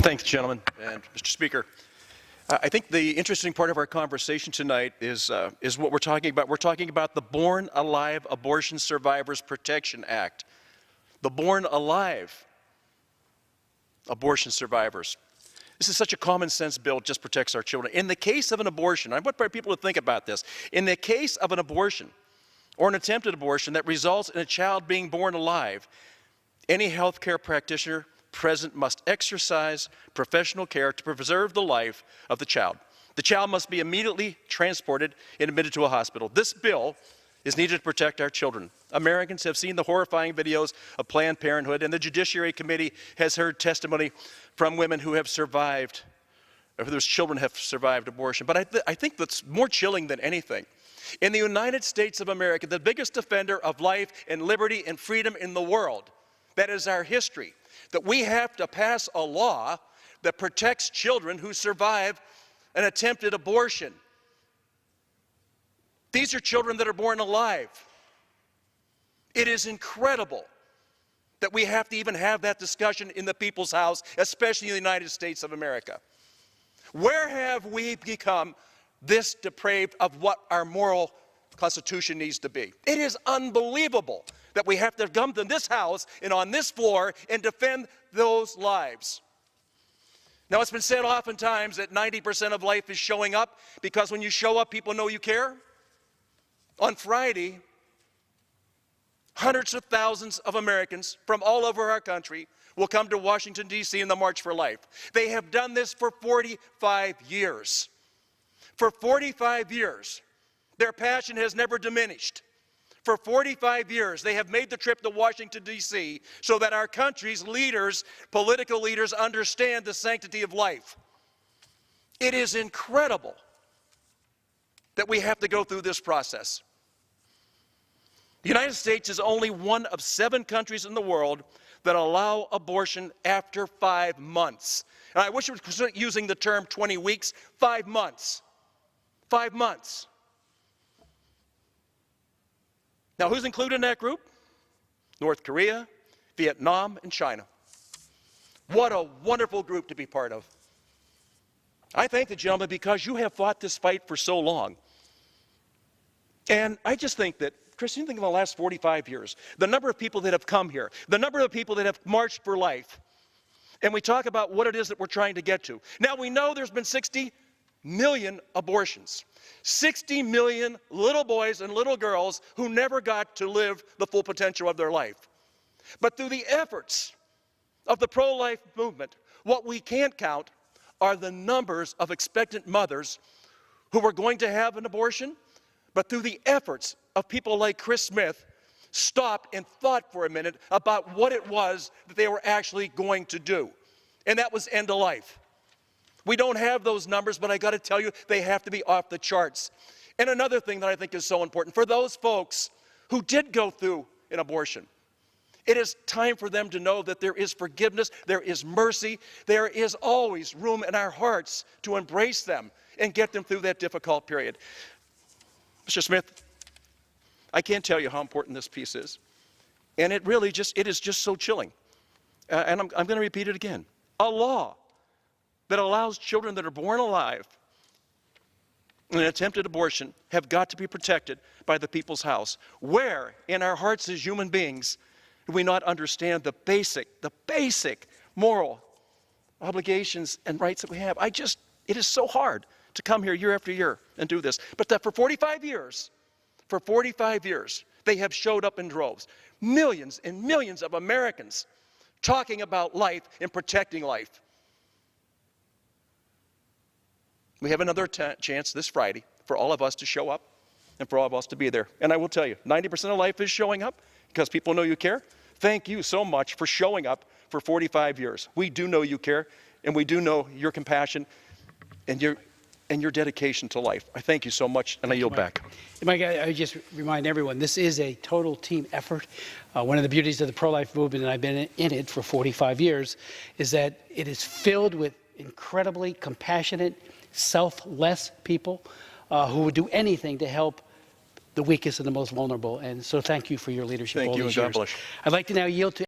Thanks, gentlemen. And Mr. Speaker, I think the interesting part of our conversation tonight is what we're talking about. We're talking about the Born Alive Abortion Survivors Protection Act. The Born Alive Abortion Survivors. This is such a common sense bill. It just protects our children. In the case of an abortion, I want people to think about this. In the case of an abortion or an attempted abortion that results in a child being born alive, any healthcare practitioner present must exercise professional care to preserve the life of the child. The child must be immediately transported and admitted to a hospital. This bill is needed to protect our children. Americans have seen the horrifying videos of Planned Parenthood, and the Judiciary Committee has heard testimony from women who have survived, or whose children have survived abortion. But I think that's more chilling than anything. In the United States of America, the biggest defender of life and liberty and freedom in the world, that is our history, that we have to pass a law that protects children who survive an attempted abortion. These are children that are born alive. It is incredible that we have to even have that discussion in the people's house, especially in the United States of America. Where have we become this depraved of what our moral constitution needs to be? It is unbelievable that we have to come to this house and on this floor and defend those lives. Now, it's been said oftentimes that 90% of life is showing up, because when you show up, people know you care. On Friday, hundreds of thousands of Americans from all over our country will come to Washington, D.C. in the March for Life. They have done this for 45 years. For 45 years, their passion has never diminished. For 45 years, they have made the trip to Washington, D.C. so that our country's leaders, political leaders, understand the sanctity of life. It is incredible that we have to go through this process. The United States is only one of 7 countries in the world that allow abortion after 5 months. And I wish it was using the term 20 weeks, 5 months. 5 months. Now, who's included in that group? North Korea, Vietnam, and China. What a wonderful group to be part of. I thank the gentleman because you have fought this fight for so long. And I just think that, Christian, think of the last 45 years, the number of people that have come here, the number of people that have marched for life, and we talk about what it is that we're trying to get to. Now, we know there's been 60 million abortions. 60 million little boys and little girls who never got to live the full potential of their life. But through the efforts of the pro-life movement, what we can't count are the numbers of expectant mothers who were going to have an abortion, but through the efforts of people like Chris Smith, stopped and thought for a minute about what it was that they were actually going to do. And that was end of life. We don't have those numbers, but I got to tell you, they have to be off the charts. And another thing that I think is so important, for those folks who did go through an abortion, it is time for them to know that there is forgiveness, there is mercy, there is always room in our hearts to embrace them and get them through that difficult period. Mr. Smith, I can't tell you how important this piece is. And it is just so chilling. And I'm going to repeat it again. A law that allows children that are born alive in an attempted abortion have got to be protected by the people's house. Where in our hearts as human beings do we not understand the basic moral obligations and rights that we have? It is so hard to come here year after year and do this. But that for 45 years, they have showed up in droves. Millions and millions of Americans talking about life and protecting life. We have another chance this Friday for all of us to show up and for all of us to be there. And I will tell you, 90% of life is showing up because people know you care. Thank you so much for showing up for 45 years. We do know you care, and we do know your compassion and your dedication to life. I thank you so much, and I yield back. Mike, I just remind everyone, this is a total team effort. One of the beauties of the pro-life movement, and I've been in it for 45 years, is that it is filled with incredibly compassionate, selfless people who would do anything to help the weakest and the most vulnerable. And so thank you for your leadership all these years. Thank you, and God bless. I'd like to now yield to